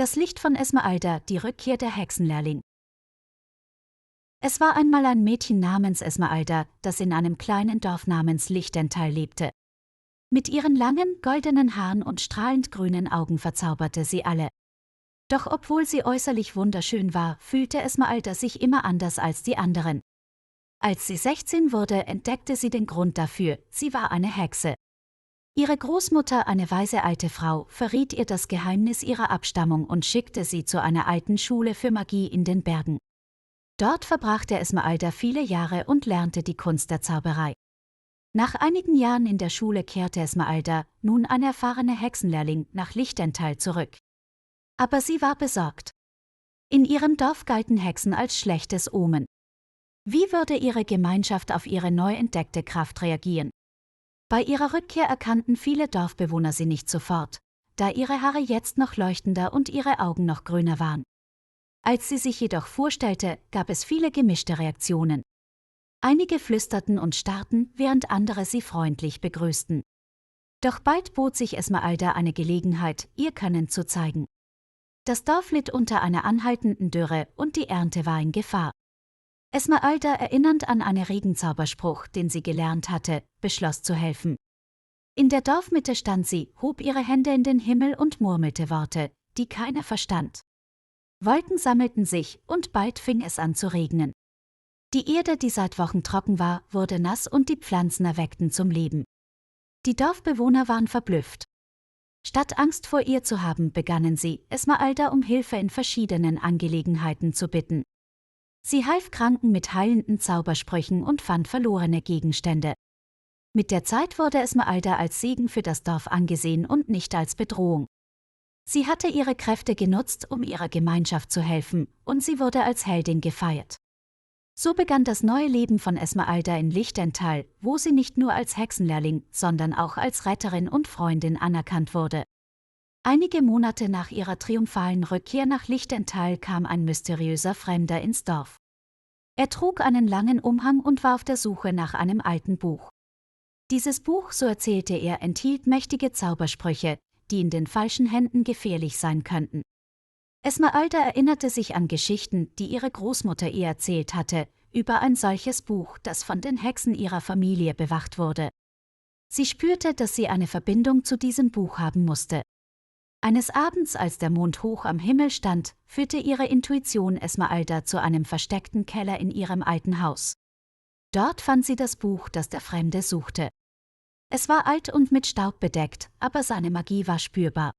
Das Licht von Esmeralda, die Rückkehr der Hexenlehrling. Es war einmal ein Mädchen namens Esmeralda, das in einem kleinen Dorf namens Lichtental lebte. Mit ihren langen, goldenen Haaren und strahlend grünen Augen verzauberte sie alle. Doch obwohl sie äußerlich wunderschön war, fühlte Esmeralda sich immer anders als die anderen. Als sie 16 wurde, entdeckte sie den Grund dafür: sie war eine Hexe. Ihre Großmutter, eine weise alte Frau, verriet ihr das Geheimnis ihrer Abstammung und schickte sie zu einer alten Schule für Magie in den Bergen. Dort verbrachte Esmeralda viele Jahre und lernte die Kunst der Zauberei. Nach einigen Jahren in der Schule kehrte Esmeralda, nun eine erfahrene Hexenlehrling, nach Lichtental zurück. Aber sie war besorgt. In ihrem Dorf galten Hexen als schlechtes Omen. Wie würde ihre Gemeinschaft auf ihre neu entdeckte Kraft reagieren? Bei ihrer Rückkehr erkannten viele Dorfbewohner sie nicht sofort, da ihre Haare jetzt noch leuchtender und ihre Augen noch grüner waren. Als sie sich jedoch vorstellte, gab es viele gemischte Reaktionen. Einige flüsterten und starrten, während andere sie freundlich begrüßten. Doch bald bot sich Esmeralda eine Gelegenheit, ihr Können zu zeigen. Das Dorf litt unter einer anhaltenden Dürre und die Ernte war in Gefahr. Esmeralda, erinnernd an einen Regenzauberspruch, den sie gelernt hatte, beschloss zu helfen. In der Dorfmitte stand sie, hob ihre Hände in den Himmel und murmelte Worte, die keiner verstand. Wolken sammelten sich und bald fing es an zu regnen. Die Erde, die seit Wochen trocken war, wurde nass und die Pflanzen erweckten zum Leben. Die Dorfbewohner waren verblüfft. Statt Angst vor ihr zu haben, begannen sie, Esmeralda um Hilfe in verschiedenen Angelegenheiten zu bitten. Sie half Kranken mit heilenden Zaubersprüchen und fand verlorene Gegenstände. Mit der Zeit wurde Esmeralda als Segen für das Dorf angesehen und nicht als Bedrohung. Sie hatte ihre Kräfte genutzt, um ihrer Gemeinschaft zu helfen, und sie wurde als Heldin gefeiert. So begann das neue Leben von Esmeralda in Lichtental, wo sie nicht nur als Hexenlehrling, sondern auch als Retterin und Freundin anerkannt wurde. Einige Monate nach ihrer triumphalen Rückkehr nach Lichtental kam ein mysteriöser Fremder ins Dorf. Er trug einen langen Umhang und war auf der Suche nach einem alten Buch. Dieses Buch, so erzählte er, enthielt mächtige Zaubersprüche, die in den falschen Händen gefährlich sein könnten. Esmeralda erinnerte sich an Geschichten, die ihre Großmutter ihr erzählt hatte, über ein solches Buch, das von den Hexen ihrer Familie bewacht wurde. Sie spürte, dass sie eine Verbindung zu diesem Buch haben musste. Eines Abends, als der Mond hoch am Himmel stand, führte ihre Intuition Esmeralda zu einem versteckten Keller in ihrem alten Haus. Dort fand sie das Buch, das der Fremde suchte. Es war alt und mit Staub bedeckt, aber seine Magie war spürbar.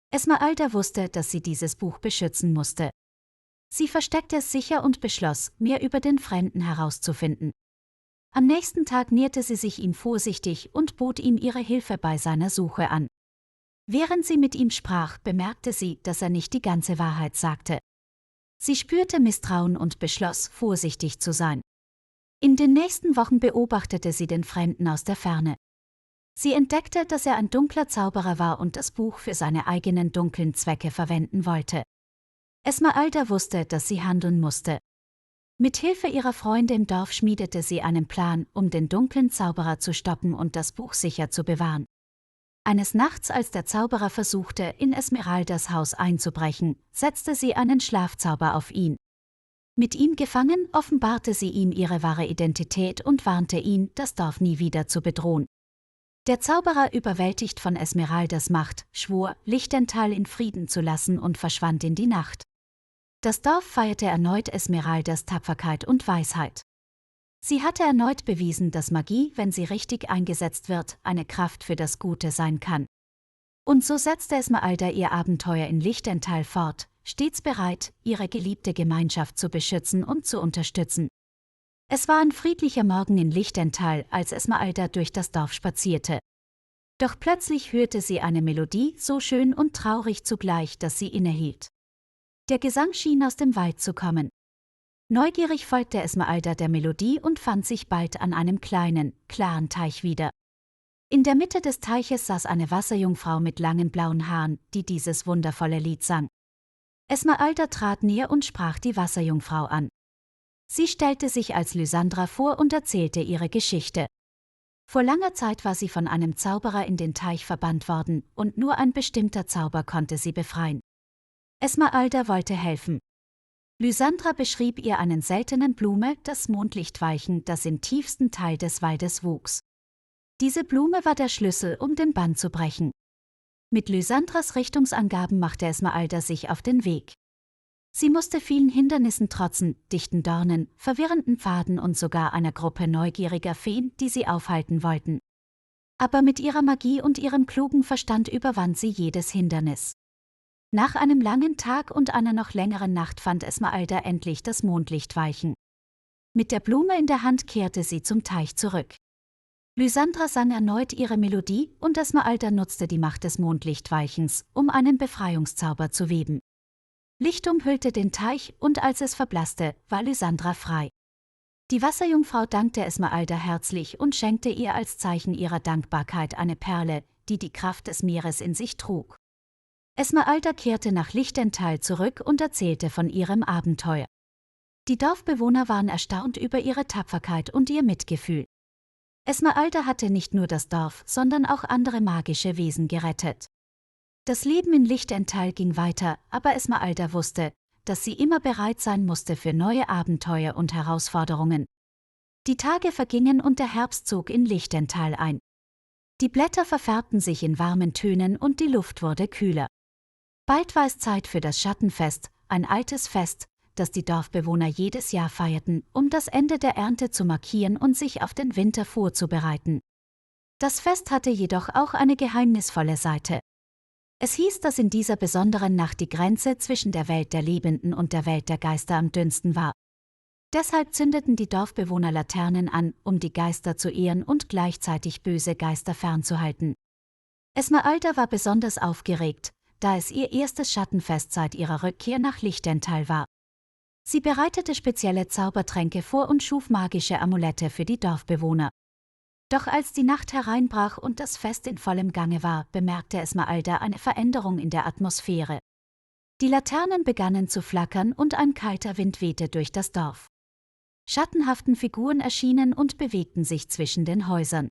Esmeralda wusste, dass sie dieses Buch beschützen musste. Sie versteckte es sicher und beschloss, mehr über den Fremden herauszufinden. Am nächsten Tag näherte sie sich ihm vorsichtig und bot ihm ihre Hilfe bei seiner Suche an. Während sie mit ihm sprach, bemerkte sie, dass er nicht die ganze Wahrheit sagte. Sie spürte Misstrauen und beschloss, vorsichtig zu sein. In den nächsten Wochen beobachtete sie den Fremden aus der Ferne. Sie entdeckte, dass er ein dunkler Zauberer war und das Buch für seine eigenen dunklen Zwecke verwenden wollte. Esmeralda wusste, dass sie handeln musste. Mit Hilfe ihrer Freunde im Dorf schmiedete sie einen Plan, um den dunklen Zauberer zu stoppen und das Buch sicher zu bewahren. Eines Nachts, als der Zauberer versuchte, in Esmeraldas Haus einzubrechen, setzte sie einen Schlafzauber auf ihn. Mit ihm gefangen, offenbarte sie ihm ihre wahre Identität und warnte ihn, das Dorf nie wieder zu bedrohen. Der Zauberer, überwältigt von Esmeraldas Macht, schwor, Lichtental in Frieden zu lassen und verschwand in die Nacht. Das Dorf feierte erneut Esmeraldas Tapferkeit und Weisheit. Sie hatte erneut bewiesen, dass Magie, wenn sie richtig eingesetzt wird, eine Kraft für das Gute sein kann. Und so setzte Esmeralda ihr Abenteuer in Lichtental fort, stets bereit, ihre geliebte Gemeinschaft zu beschützen und zu unterstützen. Es war ein friedlicher Morgen in Lichtental, als Esmeralda durch das Dorf spazierte. Doch plötzlich hörte sie eine Melodie, so schön und traurig zugleich, dass sie innehielt. Der Gesang schien aus dem Wald zu kommen. Neugierig folgte Esmeralda der Melodie und fand sich bald an einem kleinen, klaren Teich wieder. In der Mitte des Teiches saß eine Wasserjungfrau mit langen blauen Haaren, die dieses wundervolle Lied sang. Esmeralda trat näher und sprach die Wasserjungfrau an. Sie stellte sich als Lysandra vor und erzählte ihre Geschichte. Vor langer Zeit war sie von einem Zauberer in den Teich verbannt worden, und nur ein bestimmter Zauber konnte sie befreien. Esmeralda wollte helfen. Lysandra beschrieb ihr einen seltenen Blume, das Mondlichtweichen, das im tiefsten Teil des Waldes wuchs. Diese Blume war der Schlüssel, um den Bann zu brechen. Mit Lysandras Richtungsangaben machte Esmeralda sich auf den Weg. Sie musste vielen Hindernissen trotzen, dichten Dornen, verwirrenden Pfaden und sogar einer Gruppe neugieriger Feen, die sie aufhalten wollten. Aber mit ihrer Magie und ihrem klugen Verstand überwand sie jedes Hindernis. Nach einem langen Tag und einer noch längeren Nacht fand Esmeralda endlich das Mondlichtweichen. Mit der Blume in der Hand kehrte sie zum Teich zurück. Lysandra sang erneut ihre Melodie und Esmeralda nutzte die Macht des Mondlichtweichens, um einen Befreiungszauber zu weben. Licht umhüllte den Teich und als es verblasste, war Lysandra frei. Die Wasserjungfrau dankte Esmeralda herzlich und schenkte ihr als Zeichen ihrer Dankbarkeit eine Perle, die die Kraft des Meeres in sich trug. Esmeralda kehrte nach Lichtental zurück und erzählte von ihrem Abenteuer. Die Dorfbewohner waren erstaunt über ihre Tapferkeit und ihr Mitgefühl. Esmeralda hatte nicht nur das Dorf, sondern auch andere magische Wesen gerettet. Das Leben in Lichtental ging weiter, aber Esmeralda wusste, dass sie immer bereit sein musste für neue Abenteuer und Herausforderungen. Die Tage vergingen und der Herbst zog in Lichtental ein. Die Blätter verfärbten sich in warmen Tönen und die Luft wurde kühler. Bald war es Zeit für das Schattenfest, ein altes Fest, das die Dorfbewohner jedes Jahr feierten, um das Ende der Ernte zu markieren und sich auf den Winter vorzubereiten. Das Fest hatte jedoch auch eine geheimnisvolle Seite. Es hieß, dass in dieser besonderen Nacht die Grenze zwischen der Welt der Lebenden und der Welt der Geister am dünnsten war. Deshalb zündeten die Dorfbewohner Laternen an, um die Geister zu ehren und gleichzeitig böse Geister fernzuhalten. Esmeralda war besonders aufgeregt, da es ihr erstes Schattenfest seit ihrer Rückkehr nach Lichtental war. Sie bereitete spezielle Zaubertränke vor und schuf magische Amulette für die Dorfbewohner. Doch als die Nacht hereinbrach und das Fest in vollem Gange war, bemerkte Esmeralda eine Veränderung in der Atmosphäre. Die Laternen begannen zu flackern und ein kalter Wind wehte durch das Dorf. Schattenhaften Figuren erschienen und bewegten sich zwischen den Häusern.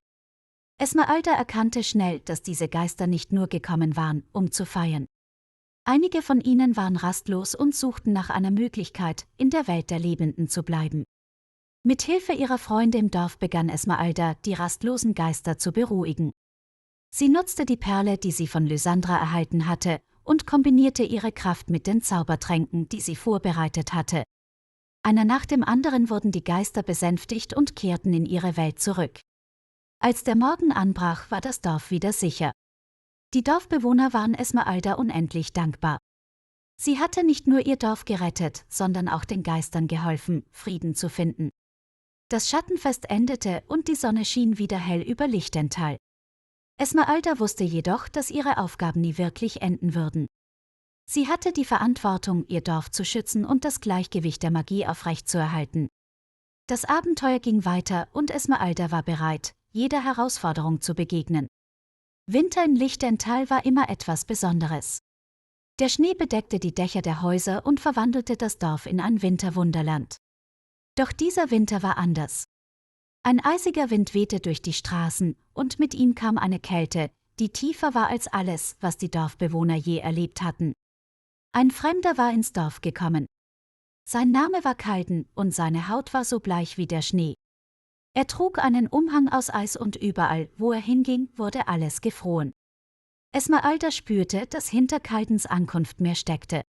Esmeralda erkannte schnell, dass diese Geister nicht nur gekommen waren, um zu feiern. Einige von ihnen waren rastlos und suchten nach einer Möglichkeit, in der Welt der Lebenden zu bleiben. Mit Hilfe ihrer Freunde im Dorf begann Esmeralda, die rastlosen Geister zu beruhigen. Sie nutzte die Perle, die sie von Lysandra erhalten hatte, und kombinierte ihre Kraft mit den Zaubertränken, die sie vorbereitet hatte. Einer nach dem anderen wurden die Geister besänftigt und kehrten in ihre Welt zurück. Als der Morgen anbrach, war das Dorf wieder sicher. Die Dorfbewohner waren Esmeralda unendlich dankbar. Sie hatte nicht nur ihr Dorf gerettet, sondern auch den Geistern geholfen, Frieden zu finden. Das Schattenfest endete und die Sonne schien wieder hell über Lichtental. Esmeralda wusste jedoch, dass ihre Aufgaben nie wirklich enden würden. Sie hatte die Verantwortung, ihr Dorf zu schützen und das Gleichgewicht der Magie aufrechtzuerhalten. Das Abenteuer ging weiter und Esmeralda war bereit, jeder Herausforderung zu begegnen. Winter in Lichtental war immer etwas Besonderes. Der Schnee bedeckte die Dächer der Häuser und verwandelte das Dorf in ein Winterwunderland. Doch dieser Winter war anders. Ein eisiger Wind wehte durch die Straßen und mit ihm kam eine Kälte, die tiefer war als alles, was die Dorfbewohner je erlebt hatten. Ein Fremder war ins Dorf gekommen. Sein Name war Kalden und seine Haut war so bleich wie der Schnee. Er trug einen Umhang aus Eis und überall, wo er hinging, wurde alles gefroren. Esmeralda spürte, dass hinter Kaldens Ankunft mehr steckte.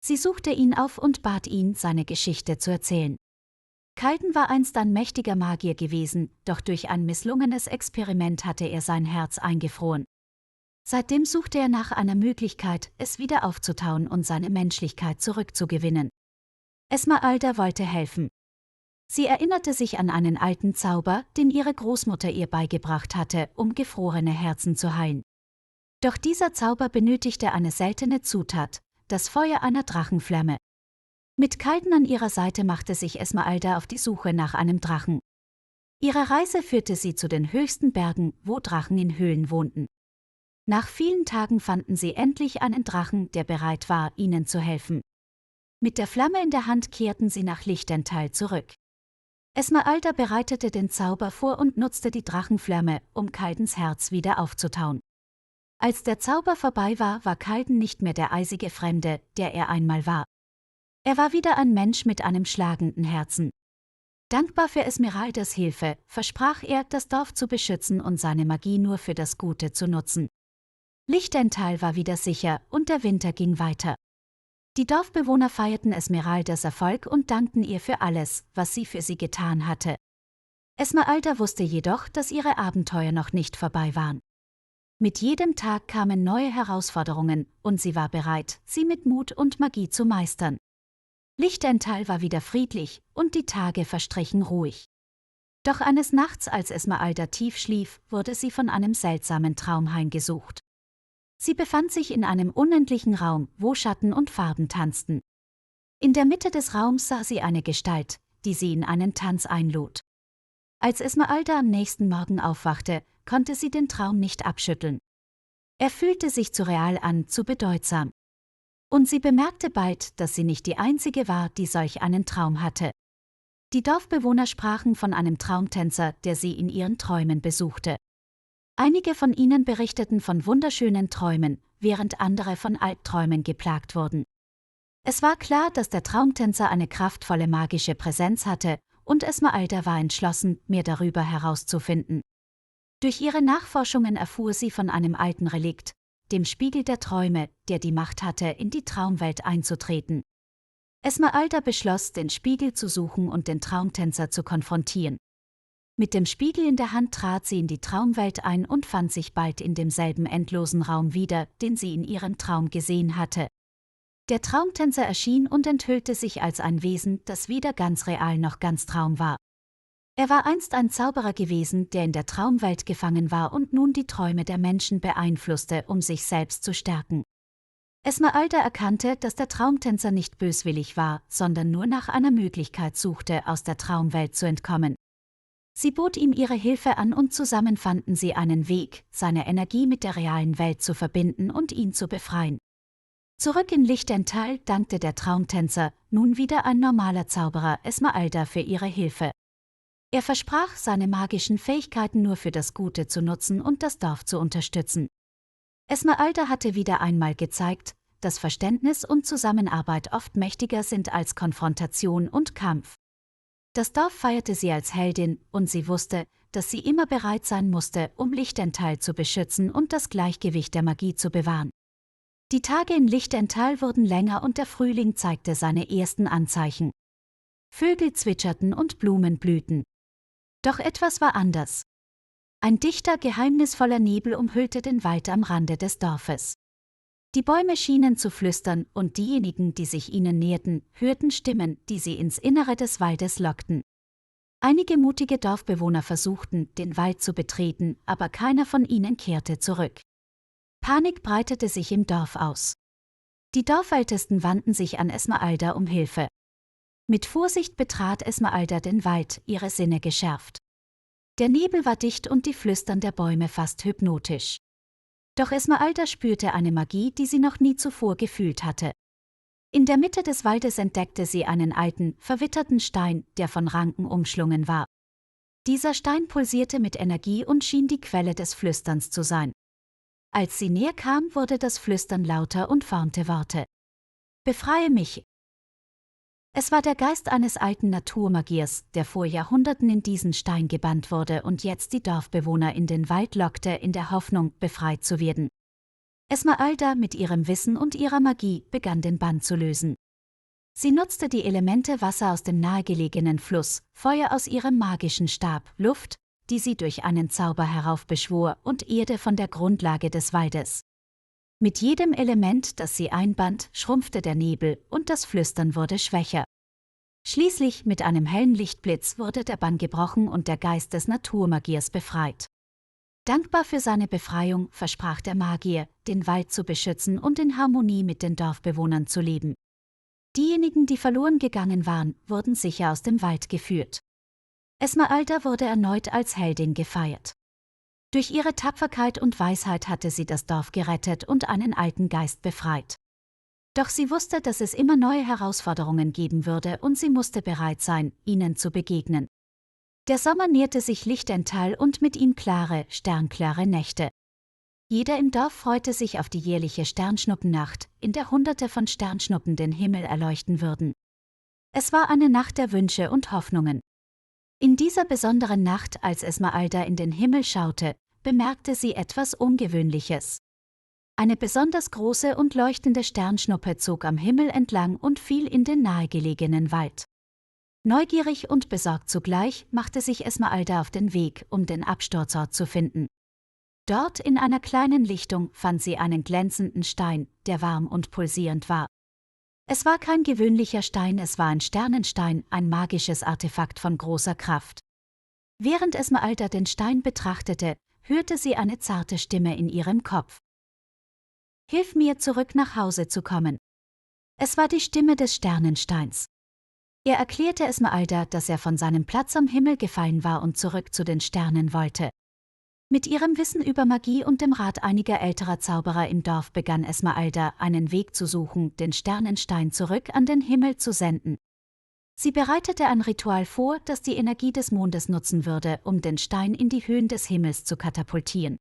Sie suchte ihn auf und bat ihn, seine Geschichte zu erzählen. Kalden war einst ein mächtiger Magier gewesen, doch durch ein misslungenes Experiment hatte er sein Herz eingefroren. Seitdem suchte er nach einer Möglichkeit, es wieder aufzutauen und seine Menschlichkeit zurückzugewinnen. Esmeralda wollte helfen. Sie erinnerte sich an einen alten Zauber, den ihre Großmutter ihr beigebracht hatte, um gefrorene Herzen zu heilen. Doch dieser Zauber benötigte eine seltene Zutat, das Feuer einer Drachenflamme. Mit Kalden an ihrer Seite machte sich Esmeralda auf die Suche nach einem Drachen. Ihre Reise führte sie zu den höchsten Bergen, wo Drachen in Höhlen wohnten. Nach vielen Tagen fanden sie endlich einen Drachen, der bereit war, ihnen zu helfen. Mit der Flamme in der Hand kehrten sie nach Lichtental zurück. Esmeralda bereitete den Zauber vor und nutzte die Drachenflamme, um Kaldens Herz wieder aufzutauen. Als der Zauber vorbei war, war Kalden nicht mehr der eisige Fremde, der er einmal war. Er war wieder ein Mensch mit einem schlagenden Herzen. Dankbar für Esmeraldas Hilfe, versprach er, das Dorf zu beschützen und seine Magie nur für das Gute zu nutzen. Lichtental war wieder sicher und der Winter ging weiter. Die Dorfbewohner feierten Esmeraldas Erfolg und dankten ihr für alles, was sie für sie getan hatte. Esmeralda wusste jedoch, dass ihre Abenteuer noch nicht vorbei waren. Mit jedem Tag kamen neue Herausforderungen und sie war bereit, sie mit Mut und Magie zu meistern. Lichtental war wieder friedlich und die Tage verstrichen ruhig. Doch eines Nachts, als Esmeralda tief schlief, wurde sie von einem seltsamen Traum heimgesucht. Sie befand sich in einem unendlichen Raum, wo Schatten und Farben tanzten. In der Mitte des Raums sah sie eine Gestalt, die sie in einen Tanz einlud. Als Esmeralda am nächsten Morgen aufwachte, konnte sie den Traum nicht abschütteln. Er fühlte sich zu real an, zu bedeutsam. Und sie bemerkte bald, dass sie nicht die Einzige war, die solch einen Traum hatte. Die Dorfbewohner sprachen von einem Traumtänzer, der sie in ihren Träumen besuchte. Einige von ihnen berichteten von wunderschönen Träumen, während andere von Albträumen geplagt wurden. Es war klar, dass der Traumtänzer eine kraftvolle magische Präsenz hatte, und Esmeralda war entschlossen, mehr darüber herauszufinden. Durch ihre Nachforschungen erfuhr sie von einem alten Relikt, dem Spiegel der Träume, der die Macht hatte, in die Traumwelt einzutreten. Esmeralda beschloss, den Spiegel zu suchen und den Traumtänzer zu konfrontieren. Mit dem Spiegel in der Hand trat sie in die Traumwelt ein und fand sich bald in demselben endlosen Raum wieder, den sie in ihrem Traum gesehen hatte. Der Traumtänzer erschien und enthüllte sich als ein Wesen, das weder ganz real noch ganz Traum war. Er war einst ein Zauberer gewesen, der in der Traumwelt gefangen war und nun die Träume der Menschen beeinflusste, um sich selbst zu stärken. Esmeralda erkannte, dass der Traumtänzer nicht böswillig war, sondern nur nach einer Möglichkeit suchte, aus der Traumwelt zu entkommen. Sie bot ihm ihre Hilfe an und zusammen fanden sie einen Weg, seine Energie mit der realen Welt zu verbinden und ihn zu befreien. Zurück in Lichtental dankte der Traumtänzer, nun wieder ein normaler Zauberer, Esmeralda für ihre Hilfe. Er versprach, seine magischen Fähigkeiten nur für das Gute zu nutzen und das Dorf zu unterstützen. Esmeralda hatte wieder einmal gezeigt, dass Verständnis und Zusammenarbeit oft mächtiger sind als Konfrontation und Kampf. Das Dorf feierte sie als Heldin und sie wusste, dass sie immer bereit sein musste, um Lichtental zu beschützen und das Gleichgewicht der Magie zu bewahren. Die Tage in Lichtental wurden länger und der Frühling zeigte seine ersten Anzeichen. Vögel zwitscherten und Blumen blühten. Doch etwas war anders. Ein dichter, geheimnisvoller Nebel umhüllte den Wald am Rande des Dorfes. Die Bäume schienen zu flüstern und diejenigen, die sich ihnen näherten, hörten Stimmen, die sie ins Innere des Waldes lockten. Einige mutige Dorfbewohner versuchten, den Wald zu betreten, aber keiner von ihnen kehrte zurück. Panik breitete sich im Dorf aus. Die Dorfältesten wandten sich an Esmeralda um Hilfe. Mit Vorsicht betrat Esmeralda den Wald, ihre Sinne geschärft. Der Nebel war dicht und die Flüstern der Bäume fast hypnotisch. Doch Esmeralda spürte eine Magie, die sie noch nie zuvor gefühlt hatte. In der Mitte des Waldes entdeckte sie einen alten, verwitterten Stein, der von Ranken umschlungen war. Dieser Stein pulsierte mit Energie und schien die Quelle des Flüsterns zu sein. Als sie näher kam, wurde das Flüstern lauter und formte Worte. »Befreie mich!« Es war der Geist eines alten Naturmagiers, der vor Jahrhunderten in diesen Stein gebannt wurde und jetzt die Dorfbewohner in den Wald lockte, in der Hoffnung, befreit zu werden. Esmeralda mit ihrem Wissen und ihrer Magie begann den Bann zu lösen. Sie nutzte die Elemente Wasser aus dem nahegelegenen Fluss, Feuer aus ihrem magischen Stab, Luft, die sie durch einen Zauber heraufbeschwor, und Erde von der Grundlage des Waldes. Mit jedem Element, das sie einband, schrumpfte der Nebel und das Flüstern wurde schwächer. Schließlich, mit einem hellen Lichtblitz, wurde der Bann gebrochen und der Geist des Naturmagiers befreit. Dankbar für seine Befreiung versprach der Magier, den Wald zu beschützen und in Harmonie mit den Dorfbewohnern zu leben. Diejenigen, die verloren gegangen waren, wurden sicher aus dem Wald geführt. Esmeralda wurde erneut als Heldin gefeiert. Durch ihre Tapferkeit und Weisheit hatte sie das Dorf gerettet und einen alten Geist befreit. Doch sie wusste, dass es immer neue Herausforderungen geben würde und sie musste bereit sein, ihnen zu begegnen. Der Sommer näherte sich Lichtental und mit ihm klare, sternklare Nächte. Jeder im Dorf freute sich auf die jährliche Sternschnuppennacht, in der Hunderte von Sternschnuppen den Himmel erleuchten würden. Es war eine Nacht der Wünsche und Hoffnungen. In dieser besonderen Nacht, als Esmeralda in den Himmel schaute, bemerkte sie etwas Ungewöhnliches. Eine besonders große und leuchtende Sternschnuppe zog am Himmel entlang und fiel in den nahegelegenen Wald. Neugierig und besorgt zugleich machte sich Esmeralda auf den Weg, um den Absturzort zu finden. Dort in einer kleinen Lichtung fand sie einen glänzenden Stein, der warm und pulsierend war. Es war kein gewöhnlicher Stein, es war ein Sternenstein, ein magisches Artefakt von großer Kraft. Während Esmeralda den Stein betrachtete, hörte sie eine zarte Stimme in ihrem Kopf. »Hilf mir, zurück nach Hause zu kommen.« Es war die Stimme des Sternensteins. Er erklärte Esmeralda, dass er von seinem Platz am Himmel gefallen war und zurück zu den Sternen wollte. Mit ihrem Wissen über Magie und dem Rat einiger älterer Zauberer im Dorf begann Esmeralda, einen Weg zu suchen, den Sternenstein zurück an den Himmel zu senden. Sie bereitete ein Ritual vor, das die Energie des Mondes nutzen würde, um den Stein in die Höhen des Himmels zu katapultieren.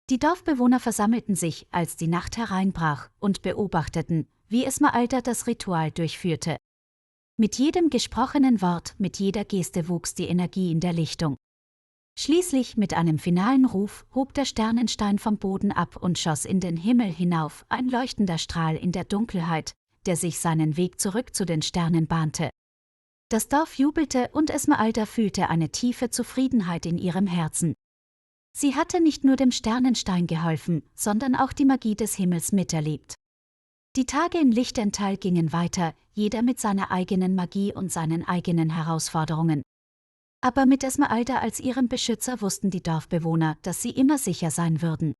Die Dorfbewohner versammelten sich, als die Nacht hereinbrach, und beobachteten, wie Esmeralda das Ritual durchführte. Mit jedem gesprochenen Wort, mit jeder Geste wuchs die Energie in der Lichtung. Schließlich, mit einem finalen Ruf, hob der Sternenstein vom Boden ab und schoss in den Himmel hinauf, ein leuchtender Strahl in der Dunkelheit, der sich seinen Weg zurück zu den Sternen bahnte. Das Dorf jubelte und Esmeralda fühlte eine tiefe Zufriedenheit in ihrem Herzen. Sie hatte nicht nur dem Sternenstein geholfen, sondern auch die Magie des Himmels miterlebt. Die Tage in Lichtental gingen weiter, jeder mit seiner eigenen Magie und seinen eigenen Herausforderungen. Aber mit Esmeralda als ihrem Beschützer wussten die Dorfbewohner, dass sie immer sicher sein würden.